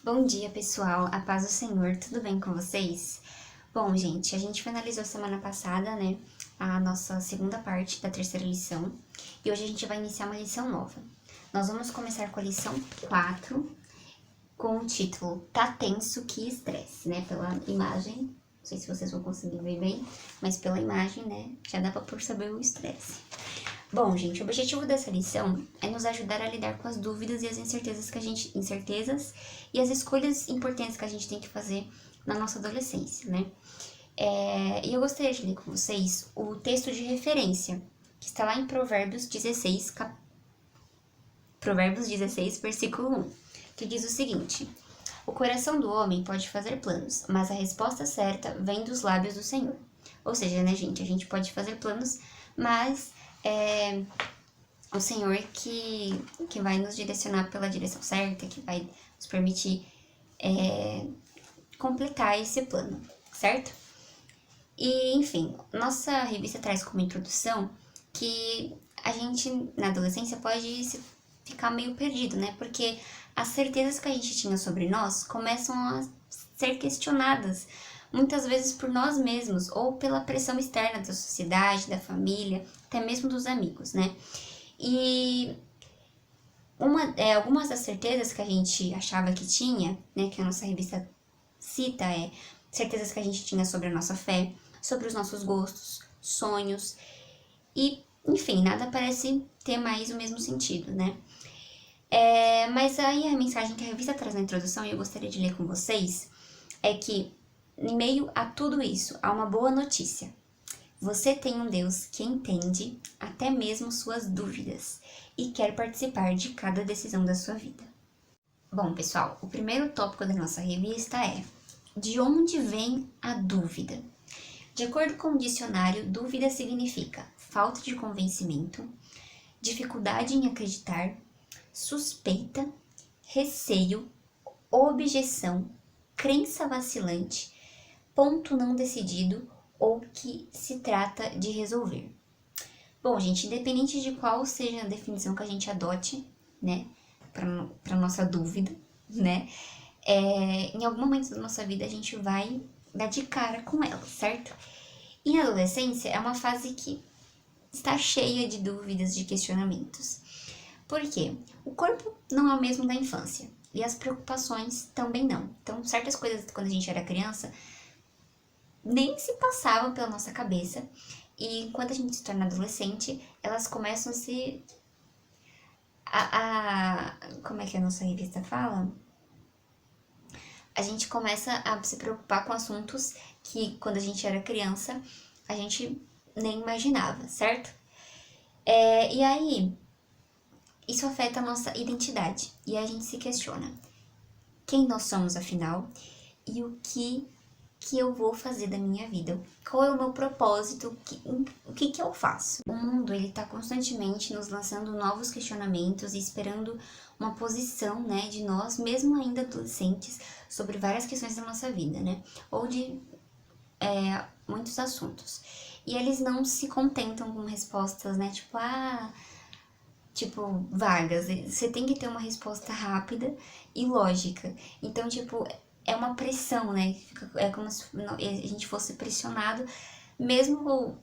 Bom dia, pessoal. A paz do Senhor, tudo bem com vocês? Bom, gente, a gente finalizou semana passada, né, a nossa segunda parte da terceira lição, e hoje a gente vai iniciar uma lição nova. Nós vamos começar com a lição 4, com o título Tá tenso, que estresse, né, pela imagem. Não sei se vocês vão conseguir ver bem, mas pela imagem, né, já dá pra perceber o estresse. Bom, gente, o objetivo dessa lição é nos ajudar a lidar com as dúvidas e as incertezas e as escolhas importantes que a gente tem que fazer na nossa adolescência, né? E eu gostaria de ler com vocês o texto de referência, que está lá em Provérbios 16, versículo 1, que diz o seguinte: O coração do homem pode fazer planos, mas a resposta certa vem dos lábios do Senhor. Ou seja, né, gente, a gente pode fazer planos, mas é o Senhor que vai nos direcionar pela direção certa, que vai nos permitir completar esse plano, certo? E, enfim, nossa revista traz como introdução que a gente, na adolescência, pode ficar meio perdido, né? Porque as certezas que a gente tinha sobre nós começam a ser questionadas, muitas vezes por nós mesmos ou pela pressão externa da sociedade, da família, até mesmo dos amigos, né? E algumas das certezas que a gente achava que tinha, né, que a nossa revista cita, certezas que a gente tinha sobre a nossa fé, sobre os nossos gostos, sonhos, e, enfim, nada parece ter mais o mesmo sentido, né? Mas aí a mensagem que a revista traz na introdução, e eu gostaria de ler com vocês, é que, em meio a tudo isso, há uma boa notícia. Você tem um Deus que entende até mesmo suas dúvidas e quer participar de cada decisão da sua vida. Bom, pessoal, o primeiro tópico da nossa revista é: de onde vem a dúvida? De acordo com o dicionário, dúvida significa falta de convencimento, dificuldade em acreditar, suspeita, receio, objeção, crença vacilante, ponto não decidido ou que se trata de resolver. Bom, gente, independente de qual seja a definição que a gente adote, né, para nossa dúvida, né, em algum momento da nossa vida a gente vai dar de cara com ela, certo? E na adolescência é uma fase que está cheia de dúvidas, de questionamentos. Por quê? O corpo não é o mesmo da infância e as preocupações também não. Então, certas coisas quando a gente era criança nem se passavam pela nossa cabeça, e quando a gente se torna adolescente, elas começam a se... como é que a nossa revista fala? A gente começa a se preocupar com assuntos que, quando a gente era criança, a gente nem imaginava, certo? E aí, isso afeta a nossa identidade, e a gente se questiona: quem nós somos afinal? E o que eu vou fazer da minha vida? Qual é o meu propósito? O que eu faço? O mundo, ele tá constantemente nos lançando novos questionamentos e esperando uma posição, né, de nós, mesmo ainda adolescentes, sobre várias questões da nossa vida, né? Ou de muitos assuntos. E eles não se contentam com respostas, né, tipo, vagas. Você tem que ter uma resposta rápida e lógica. Então, tipo, é uma pressão, né? É como se a gente fosse pressionado, mesmo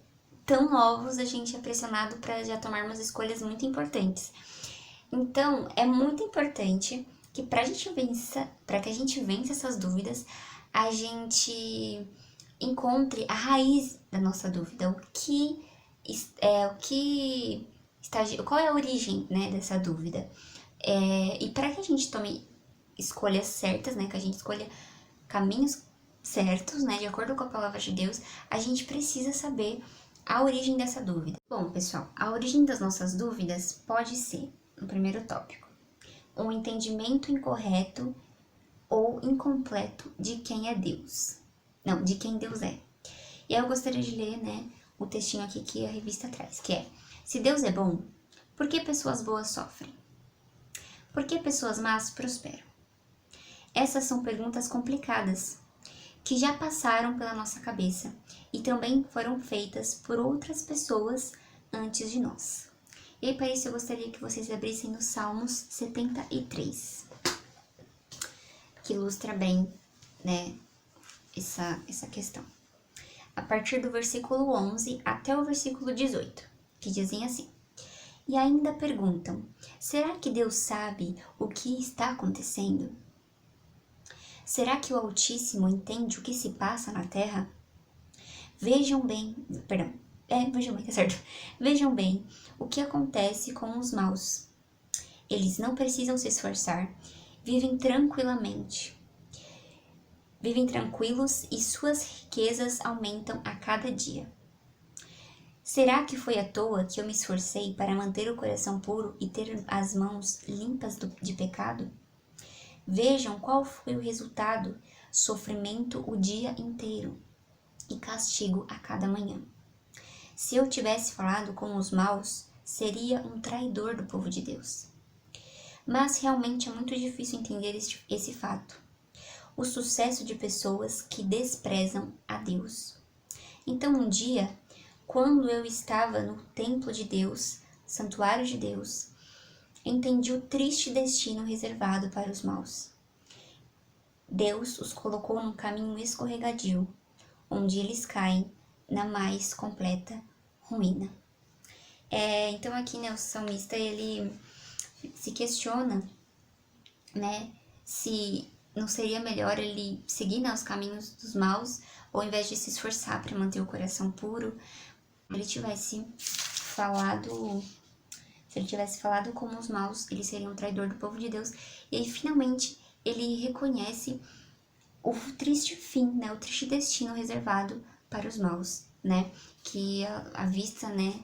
tão novos, a gente é pressionado para já tomarmos escolhas muito importantes. Então, é muito importante que para que a gente vença essas dúvidas, a gente encontre a raiz da nossa dúvida, qual é a origem, né, dessa dúvida. E para que a gente tome escolhas certas, né, que a gente escolha caminhos certos, né, de acordo com a palavra de Deus, a gente precisa saber a origem dessa dúvida. Bom, pessoal, a origem das nossas dúvidas pode ser, no primeiro tópico, um entendimento incorreto ou incompleto de quem é Deus. Não, de quem Deus é. E aí eu gostaria de ler, né, o textinho aqui que a revista traz, que é: se Deus é bom, por que pessoas boas sofrem? Por que pessoas más prosperam? Essas são perguntas complicadas, que já passaram pela nossa cabeça e também foram feitas por outras pessoas antes de nós. E para isso eu gostaria que vocês abrissem no Salmos 73. que ilustra bem, né, essa questão. A partir do versículo 11 até o versículo 18, que dizem assim: E ainda perguntam, será que Deus sabe o que está acontecendo? Será que o Altíssimo entende o que se passa na terra? Vejam bem tá certo. Vejam bem o que acontece com os maus. Eles não precisam se esforçar, vivem tranquilamente. Vivem tranquilos e suas riquezas aumentam a cada dia. Será que foi à toa que eu me esforcei para manter o coração puro e ter as mãos limpas de pecado? Vejam qual foi o resultado: sofrimento o dia inteiro e castigo a cada manhã. Se eu tivesse falado com os maus, seria um traidor do povo de Deus. Mas realmente é muito difícil entender esse fato. O sucesso de pessoas que desprezam a Deus. Então um dia, quando eu estava no templo de Deus, santuário de Deus, entendi o triste destino reservado para os maus. Deus os colocou num caminho escorregadio, onde eles caem na mais completa ruína. Então aqui, né, o salmista, ele se questiona, né, se não seria melhor ele seguir, né, os caminhos dos maus, ou ao invés de se esforçar para manter o coração puro, ele tivesse falado, se ele tivesse falado como os maus, ele seria um traidor do povo de Deus. E aí, finalmente, ele reconhece o triste fim, né, o triste destino reservado para os maus, né, que à vista, né,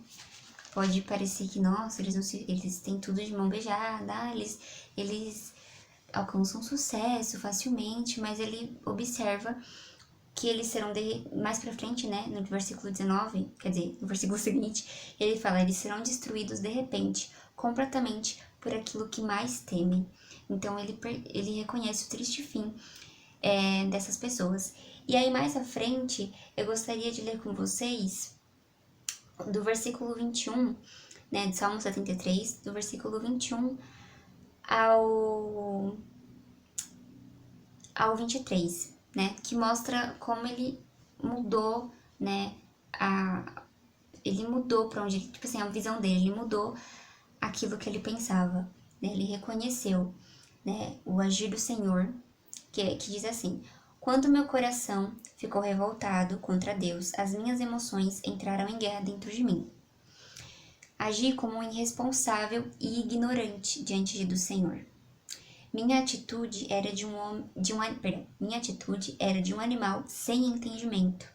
pode parecer que, nossa, eles têm tudo de mão beijada, eles alcançam sucesso facilmente, mas ele observa que eles serão mais pra frente, né, no versículo 19, quer dizer, no versículo seguinte, ele fala, eles serão destruídos de repente, completamente por aquilo que mais temem. Então ele reconhece o triste fim dessas pessoas. E aí mais à frente, eu gostaria de ler com vocês do versículo 21, né, de Salmo 73, do versículo 21 ao 23, né, que mostra como ele mudou, né, ele mudou para onde, tipo assim, a visão dele, ele mudou aquilo que ele pensava, né, ele reconheceu, né, o agir do Senhor, que diz assim: quando meu coração ficou revoltado contra Deus, as minhas emoções entraram em guerra dentro de mim. Agi como um irresponsável e ignorante diante do Senhor. Minha atitude era de um animal sem entendimento.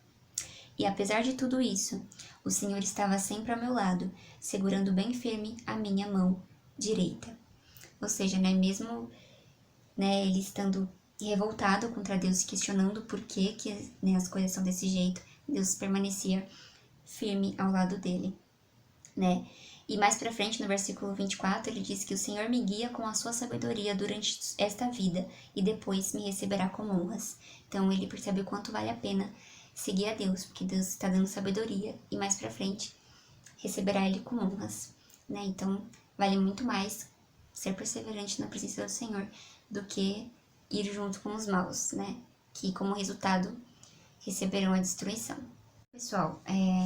E apesar de tudo isso, o Senhor estava sempre ao meu lado, segurando bem firme a minha mão direita. Ou seja, né, mesmo, né, ele estando revoltado contra Deus, questionando por que, né, as coisas são desse jeito, Deus permanecia firme ao lado dele, né? E mais pra frente, no versículo 24, ele diz que o Senhor me guia com a sua sabedoria durante esta vida e depois me receberá com honras. Então ele percebe o quanto vale a pena seguir a Deus, porque Deus está dando sabedoria e mais pra frente receberá ele com honras, né? Então vale muito mais ser perseverante na presença do Senhor do que ir junto com os maus, né? Que como resultado receberão a destruição. Pessoal,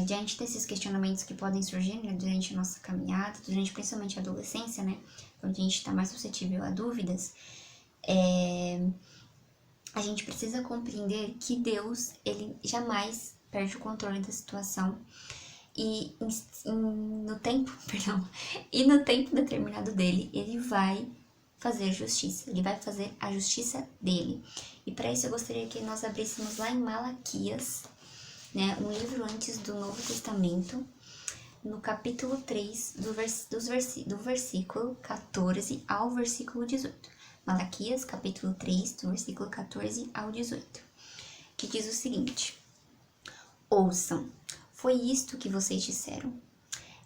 diante desses questionamentos que podem surgir, né, durante a nossa caminhada, durante principalmente a adolescência, né, onde a gente está mais suscetível a dúvidas, a gente precisa compreender que Deus, ele jamais perde o controle da situação e no tempo determinado dele, ele vai fazer justiça, ele vai fazer a justiça dele. E para isso eu gostaria que nós abríssemos lá em Malaquias, né, um livro antes do Novo Testamento, no capítulo 3, do versículo 14 ao versículo 18. Malaquias, capítulo 3, do versículo 14 ao 18, que diz o seguinte: ouçam, foi isto que vocês disseram.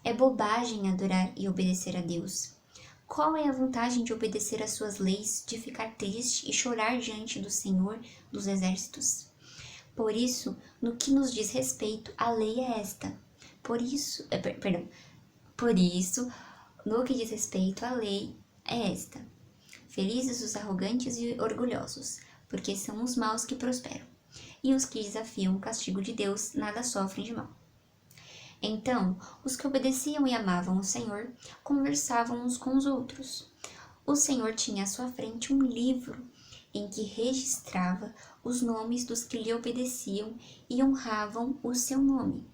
É bobagem adorar e obedecer a Deus. Qual é a vantagem de obedecer às suas leis, de ficar triste e chorar diante do Senhor dos Exércitos? Por isso, no que nos diz respeito, a lei é esta. Por isso, no que diz respeito, a lei é esta. Felizes os arrogantes e orgulhosos, porque são os maus que prosperam. E os que desafiam o castigo de Deus nada sofrem de mal. Então, os que obedeciam e amavam o Senhor conversavam uns com os outros. O Senhor tinha à sua frente um livro em que registrava os nomes dos que lhe obedeciam e honravam o seu nome.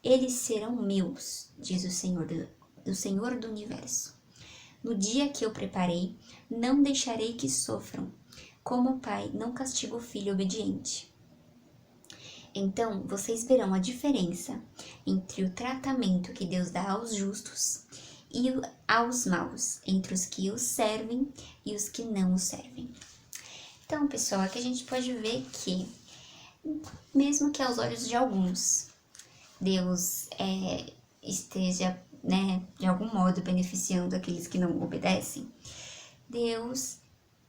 Eles serão meus, diz o Senhor do Universo. No dia que eu preparei, não deixarei que sofram, como o pai não castiga o filho obediente. Então, vocês verão a diferença entre o tratamento que Deus dá aos justos e aos maus, entre os que o servem e os que não o servem. Então, pessoal, aqui a gente pode ver que, mesmo que aos olhos de alguns, Deus esteja, de algum modo beneficiando aqueles que não obedecem, Deus,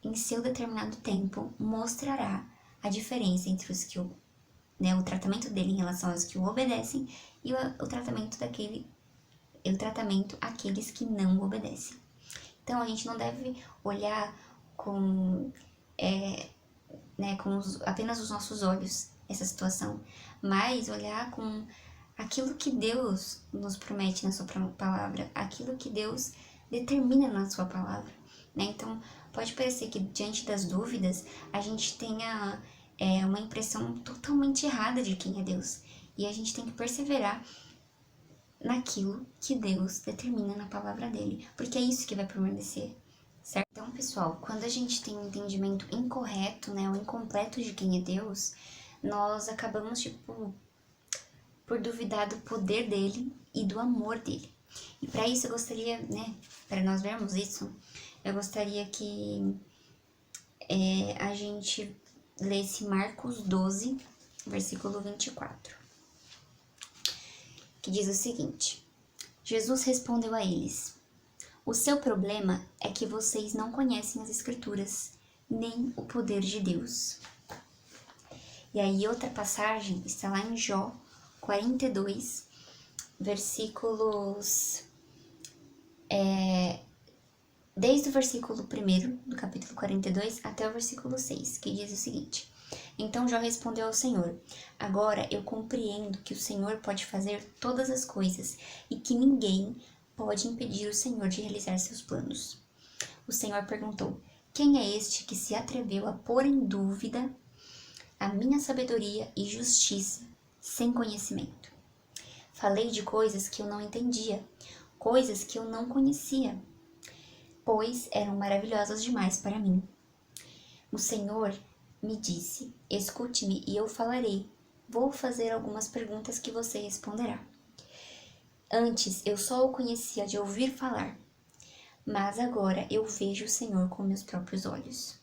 em seu determinado tempo, mostrará a diferença entre os que o tratamento dele em relação aos que o obedecem e o tratamento àqueles que não obedecem. Então, a gente não deve olhar com apenas os nossos olhos essa situação, mas olhar com aquilo que Deus nos promete na sua palavra, aquilo que Deus determina na sua palavra, Então, pode parecer que diante das dúvidas, a gente tenha uma impressão totalmente errada de quem é Deus. E a gente tem que perseverar naquilo que Deus determina na palavra dele, porque é isso que vai permanecer, certo? Então, pessoal, quando a gente tem um entendimento incorreto, ou incompleto de quem é Deus, nós acabamos, por duvidar do poder dele e do amor dele. E para isso eu gostaria, para nós vermos isso, eu gostaria que a gente lesse Marcos 12, versículo 24, que diz o seguinte: Jesus respondeu a eles: o seu problema é que vocês não conhecem as Escrituras, nem o poder de Deus. E aí outra passagem está lá em Jó 42, versículos... desde o versículo 1 do capítulo 42 até o versículo 6, que diz o seguinte: então Jó respondeu ao Senhor: agora eu compreendo que o Senhor pode fazer todas as coisas e que ninguém pode impedir o Senhor de realizar seus planos. O Senhor perguntou: quem é este que se atreveu a pôr em dúvida a minha sabedoria e justiça sem conhecimento? Falei de coisas que eu não entendia, coisas que eu não conhecia, pois eram maravilhosas demais para mim. O Senhor me disse: escute-me e eu falarei. Vou fazer algumas perguntas que você responderá. Antes eu só o conhecia de ouvir falar, mas agora eu vejo o Senhor com meus próprios olhos.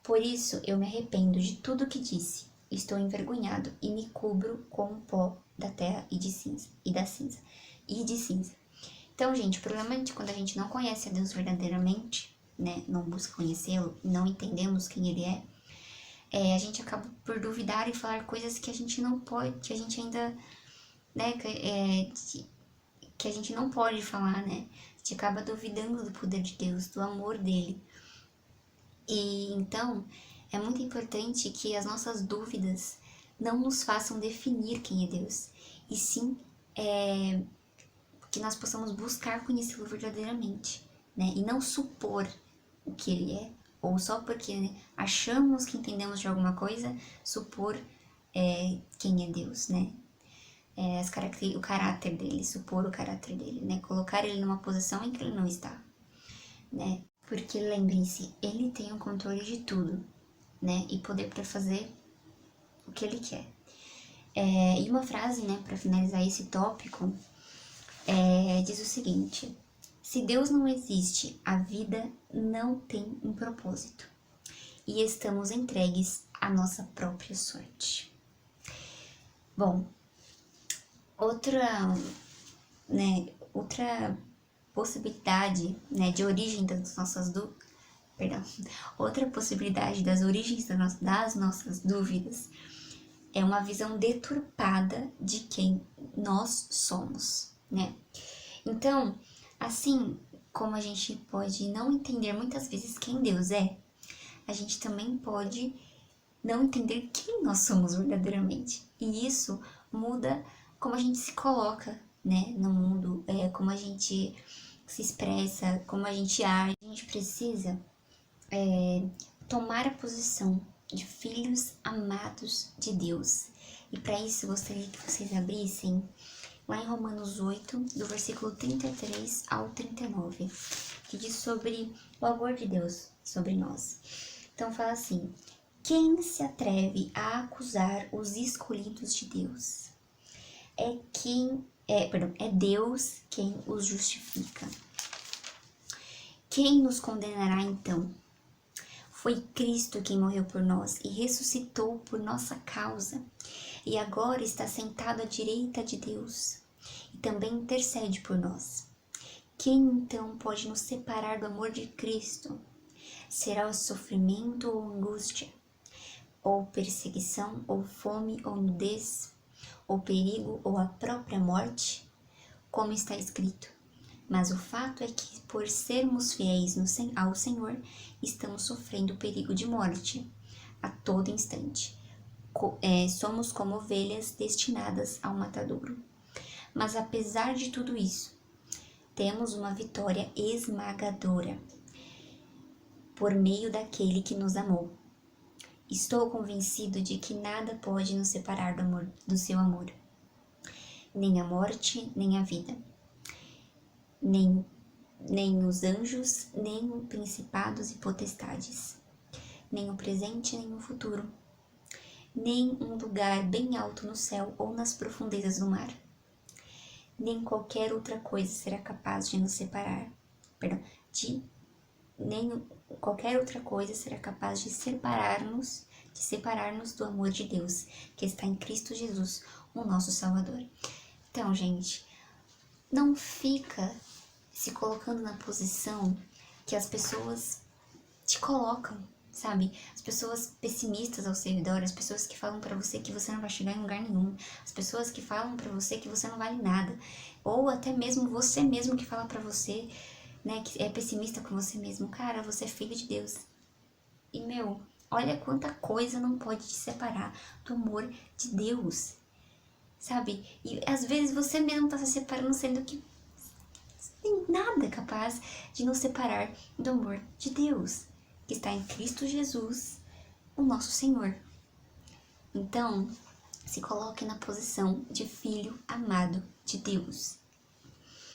Por isso eu me arrependo de tudo o que disse. Estou envergonhado e me cubro com o pó da terra e de cinza. Então, gente, o problema é de quando a gente não conhece a Deus verdadeiramente, não busca conhecê-lo, não entendemos quem ele é, a gente acaba por duvidar e falar coisas que a gente não pode, que a gente ainda, que a gente não pode falar, A gente acaba duvidando do poder de Deus, do amor dele. E então, é muito importante que as nossas dúvidas não nos façam definir quem é Deus, e sim que nós possamos buscar conhecê-lo verdadeiramente, e não supor o que ele é, ou só porque achamos que entendemos de alguma coisa, supor quem é Deus, o caráter dele, supor o caráter dele, colocar ele numa posição em que ele não está, Porque lembrem-se, ele tem o controle de tudo, e poder para fazer o que ele quer. E uma frase, para finalizar esse tópico, diz o seguinte: se Deus não existe, a vida não tem um propósito e estamos entregues à nossa própria sorte. Bom, outra possibilidade, de origem das nossas outra possibilidade das origens das nossas dúvidas é uma visão deturpada de quem nós somos, Então, assim como a gente pode não entender muitas vezes quem Deus é, a gente também pode não entender quem nós somos verdadeiramente. E isso muda como a gente se coloca, né, no mundo, como a gente se expressa, como a gente age. A gente precisa tomar a posição de filhos amados de Deus. E para isso eu gostaria que vocês abrissem lá em Romanos 8, do versículo 33 ao 39, que diz sobre o amor de Deus sobre nós. Então fala assim: quem se atreve a acusar os escolhidos de Deus? É Deus quem os justifica. Quem nos condenará então? Foi Cristo quem morreu por nós e ressuscitou por nossa causa, e agora está sentado à direita de Deus, e também intercede por nós. Quem então pode nos separar do amor de Cristo? Será o sofrimento ou angústia, ou perseguição, ou fome, ou nudez, ou perigo, ou a própria morte? Como está escrito: mas o fato é que, por sermos fiéis ao Senhor, estamos sofrendo perigo de morte a todo instante. Somos como ovelhas destinadas ao matadouro. Mas apesar de tudo isso, temos uma vitória esmagadora por meio daquele que nos amou. Estou convencido de que nada pode nos separar do seu amor. Nem a morte, nem a vida. Nem os anjos, nem os principados e potestades, nem o presente, nem o futuro, nem um lugar bem alto no céu ou nas profundezas do mar, nem qualquer outra coisa será capaz de nos separar, nem qualquer outra coisa será capaz de separar-nos do amor de Deus, que está em Cristo Jesus, o nosso Salvador. Então, gente, não fica se colocando na posição que as pessoas te colocam, sabe? As pessoas pessimistas ao seu redor, as pessoas que falam pra você que você não vai chegar em lugar nenhum, as pessoas que falam pra você que você não vale nada, ou até mesmo você mesmo que fala pra você, né, que é pessimista com você mesmo. Cara, você é filho de Deus. E, olha quanta coisa não pode te separar do amor de Deus, sabe? E às vezes você mesmo tá se separando, sendo que tem nada capaz de nos separar do amor de Deus, que está em Cristo Jesus, o nosso Senhor. Então, se coloque na posição de filho amado de Deus.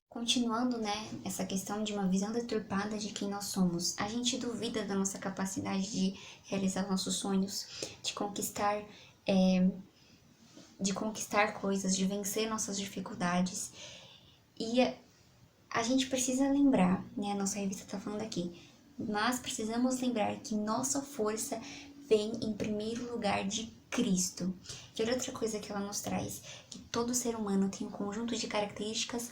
Continuando, essa questão de uma visão deturpada de quem nós somos, a gente duvida da nossa capacidade de realizar nossos sonhos, de conquistar coisas, de vencer nossas dificuldades. E a gente precisa lembrar, a nossa revista tá falando aqui, mas precisamos lembrar que nossa força vem em primeiro lugar de Cristo. E olha outra coisa que ela nos traz, que todo ser humano tem um conjunto de características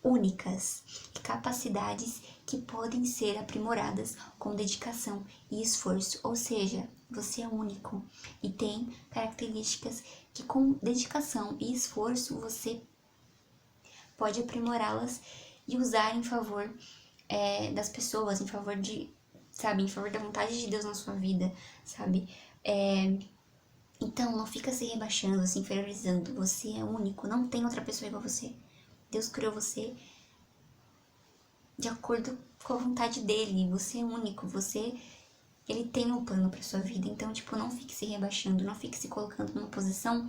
únicas, capacidades que podem ser aprimoradas com dedicação e esforço. Ou seja, você é único e tem características que com dedicação e esforço você pode aprimorá-las e usar em favor das pessoas, em favor da vontade de Deus na sua vida, sabe? Então, não fica se rebaixando, se inferiorizando. Você é único, não tem outra pessoa igual a você. Deus criou você de acordo com a vontade dele. Você é único, ele tem um plano pra sua vida. Então, não fique se rebaixando, não fique se colocando numa posição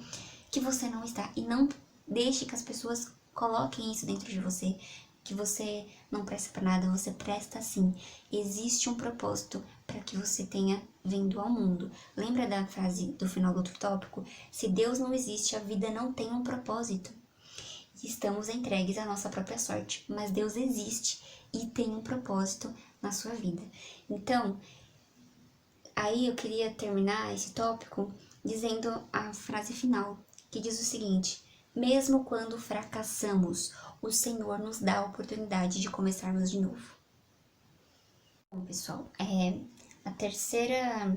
que você não está. E não deixe que as pessoas coloquem isso dentro de você, que você não presta pra nada. Você presta sim. Existe um propósito para que você tenha vindo ao mundo. Lembra da frase do final do outro tópico? Se Deus não existe, a vida não tem um propósito. Estamos entregues à nossa própria sorte, mas Deus existe e tem um propósito na sua vida. Então, aí eu queria terminar esse tópico dizendo a frase final, que diz o seguinte: mesmo quando fracassamos, o Senhor nos dá a oportunidade de começarmos de novo. Bom, pessoal, a terceira,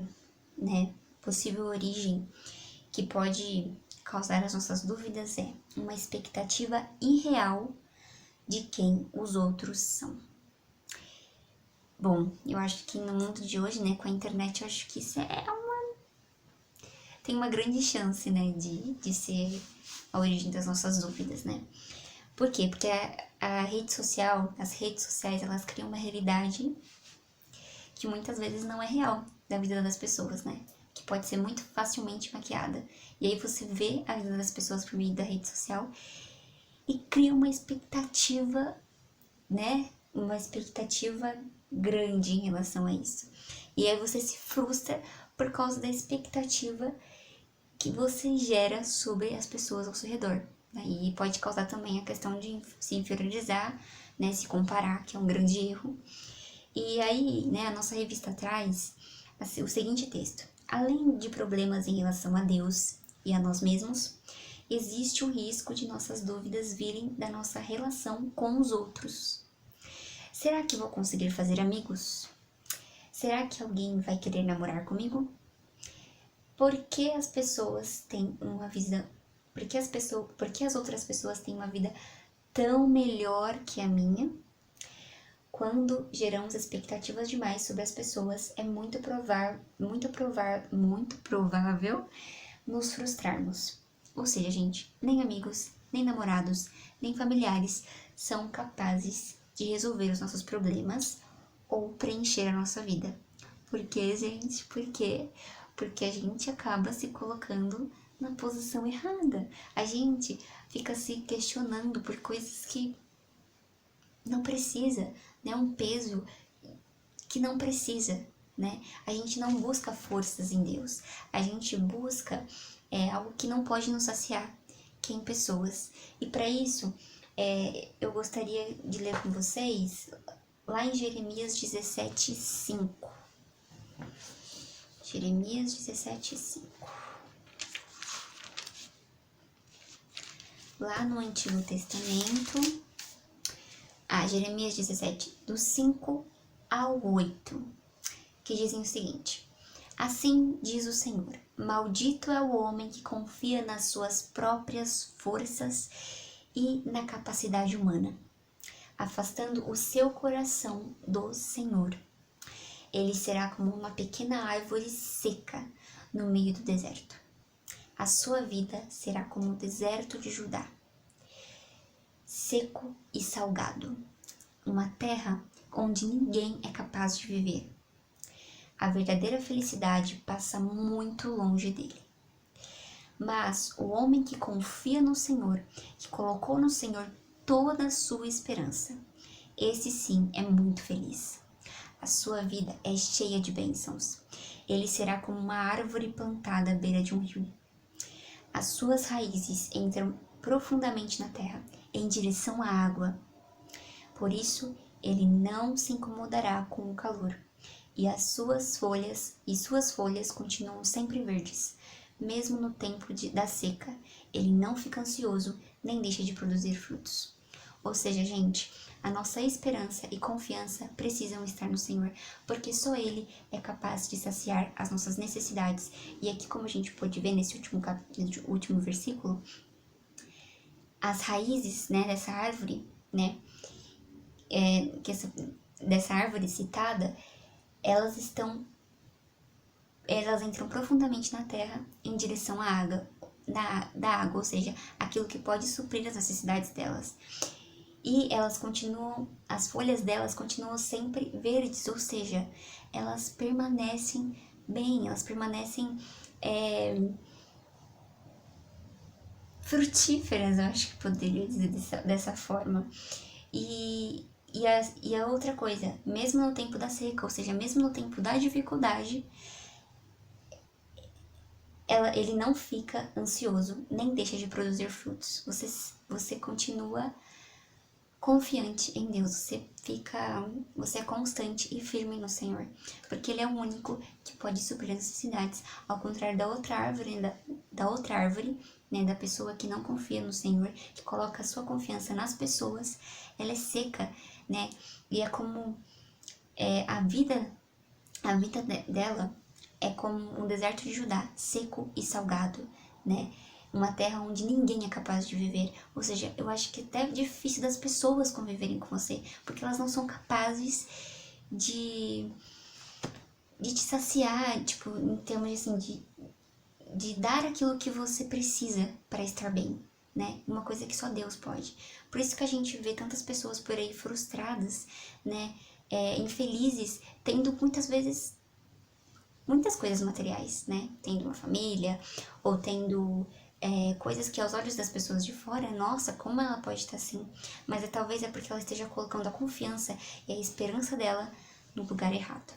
possível origem que pode causar as nossas dúvidas é uma expectativa irreal de quem os outros são. Bom, eu acho que no mundo de hoje, né, com a internet, eu acho que isso tem uma grande chance, né, de ser a origem das nossas dúvidas, né? Por quê? Porque a rede social, as redes sociais, elas criam uma realidade que muitas vezes não é real da vida das pessoas, né? Que pode ser muito facilmente maquiada. E aí você vê a vida das pessoas por meio da rede social e cria uma expectativa, né? Uma expectativa grande em relação a isso. E aí você se frustra por causa da expectativa que você gera sobre as pessoas ao seu redor. E pode causar também a questão de se inferiorizar, né, se comparar, que é um grande erro. E aí, né, a nossa revista traz assim, o seguinte texto: além de problemas em relação a Deus e a nós mesmos, existe o risco de nossas dúvidas virem da nossa relação com os outros. Será que vou conseguir fazer amigos? Será que alguém vai querer namorar comigo? Por que as pessoas têm uma visão? Por que as outras pessoas têm uma vida tão melhor que a minha? Quando geramos expectativas demais sobre as pessoas, é muito provável nos frustrarmos. Ou seja, gente, nem amigos, nem namorados, nem familiares são capazes de resolver os nossos problemas ou preencher a nossa vida. Por quê, gente? Por quê? Porque a gente acaba se colocando na posição errada. A gente fica se questionando por coisas que não precisa, né? Um peso que não precisa, né? A gente não busca forças em Deus, a gente busca algo que não pode nos saciar, que é em pessoas. E para isso, eu gostaria de ler com vocês lá em Jeremias 17:5. Jeremias 17:5. Lá no Antigo Testamento, Jeremias 17, do 5 ao 8, que dizem o seguinte: assim diz o Senhor, maldito é o homem que confia nas suas próprias forças e na capacidade humana, afastando o seu coração do Senhor. Ele será como uma pequena árvore seca no meio do deserto. A sua vida será como o deserto de Judá, seco e salgado, uma terra onde ninguém é capaz de viver. A verdadeira felicidade passa muito longe dele. Mas o homem que confia no Senhor, que colocou no Senhor toda a sua esperança, esse sim é muito feliz. A sua vida é cheia de bênçãos. Ele será como uma árvore plantada à beira de um rio. As suas raízes entram profundamente na terra, em direção à água. Por isso, ele não se incomodará com o calor, e suas folhas continuam sempre verdes. Mesmo no tempo da seca, ele não fica ansioso, nem deixa de produzir frutos. Ou seja, gente, a nossa esperança e confiança precisam estar no Senhor, porque só Ele é capaz de saciar as nossas necessidades. E aqui, como a gente pode ver nesse último versículo, as raízes, né, dessa árvore, né, dessa árvore citada, elas entram profundamente na terra em direção à água, da água, ou seja, aquilo que pode suprir as necessidades delas. E as folhas delas continuam sempre verdes, ou seja, elas permanecem bem, elas permanecem frutíferas, eu acho que poderia dizer dessa forma. E a outra coisa, mesmo no tempo da seca, ou seja, mesmo no tempo da dificuldade, ele não fica ansioso, nem deixa de produzir frutos. Você continua confiante em Deus, você é constante e firme no Senhor, porque Ele é o único que pode suprir as necessidades, ao contrário da outra árvore, né, da pessoa que não confia no Senhor, que coloca a sua confiança nas pessoas, ela é seca, né, e é como a vida dela é como um deserto de Judá, seco e salgado, né? Uma terra onde ninguém é capaz de viver. Ou seja, eu acho que é até difícil das pessoas conviverem com você, porque elas não são capazes de te saciar, tipo, em termos assim, de dar aquilo que você precisa para estar bem, né? Uma coisa que só Deus pode. Por isso que a gente vê tantas pessoas por aí frustradas, né? Infelizes, tendo muitas vezes muitas coisas materiais, né? Tendo uma família, ou tendo coisas que aos olhos das pessoas de fora, nossa, como ela pode estar assim? Mas talvez é porque ela esteja colocando a confiança e a esperança dela no lugar errado.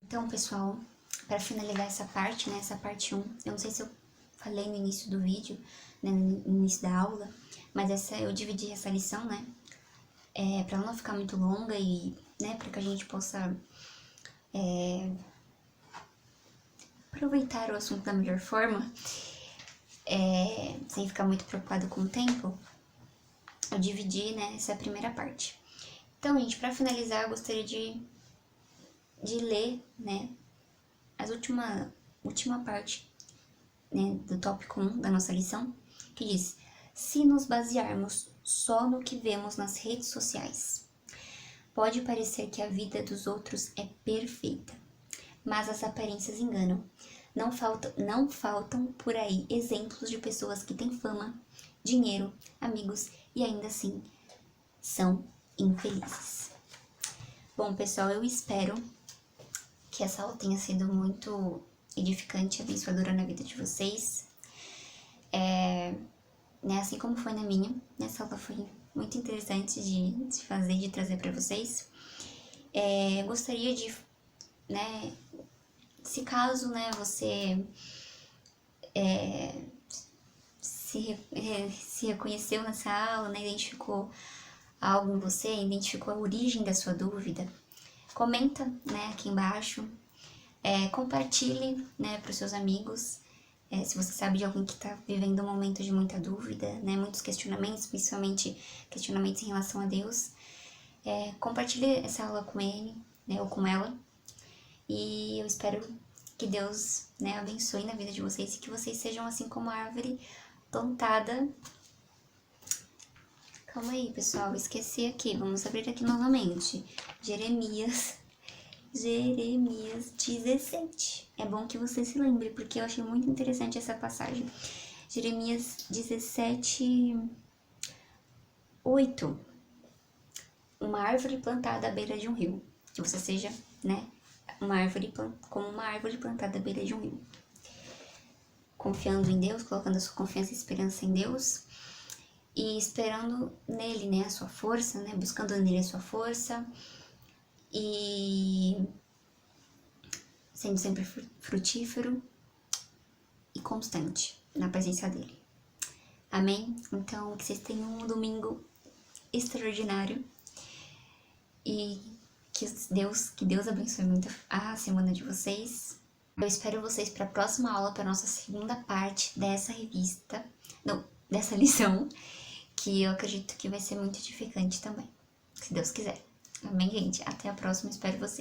Então, pessoal, para finalizar essa parte, né, essa parte 1, eu não sei se eu falei no início do vídeo, né, no início da aula, mas eu dividi essa lição, né, para ela não ficar muito longa e, né, para que a gente possa aproveitar o assunto da melhor forma, sem ficar muito preocupado com o tempo, eu dividi, né, essa primeira parte. Então, gente, para finalizar, eu gostaria de ler, né, a última parte, né, do tópico 1 da nossa lição, que diz: se nos basearmos só no que vemos nas redes sociais, pode parecer que a vida dos outros é perfeita, mas as aparências enganam. Não faltam por aí exemplos de pessoas que têm fama, dinheiro, amigos e ainda assim são infelizes. Bom, pessoal, eu espero que essa aula tenha sido muito edificante e abençoadora na vida de vocês. Né, assim como foi na minha, essa aula foi muito interessante de fazer, de trazer para vocês. Gostaria de, né, se caso, né, você se reconheceu nessa aula, né, identificou algo em você, identificou a origem da sua dúvida, comenta, né, aqui embaixo, compartilhe, né, para os seus amigos, se você sabe de alguém que está vivendo um momento de muita dúvida, né, muitos questionamentos, principalmente questionamentos em relação a Deus, compartilhe essa aula com ele, né, ou com ela, e eu espero que Deus, né, abençoe na vida de vocês e que vocês sejam assim como a árvore plantada. Calma aí, pessoal, esqueci aqui, vamos abrir aqui novamente. Jeremias 17. É bom que você se lembre, porque eu achei muito interessante essa passagem. Jeremias 17, 8. Uma árvore plantada à beira de um rio. Que você seja, né, como uma árvore plantada à beira de um rio. Confiando em Deus, colocando a sua confiança e esperança em Deus. E esperando nele, né, a sua força, né, buscando nele a sua força. E sendo sempre frutífero e constante na presença dele. Amém? Então, que vocês tenham um domingo extraordinário e que Deus abençoe muito a semana de vocês. Eu espero vocês para a próxima aula, para a nossa segunda parte dessa dessa lição, que eu acredito que vai ser muito edificante também, se Deus quiser. Amém, gente? Até a próxima, espero vocês.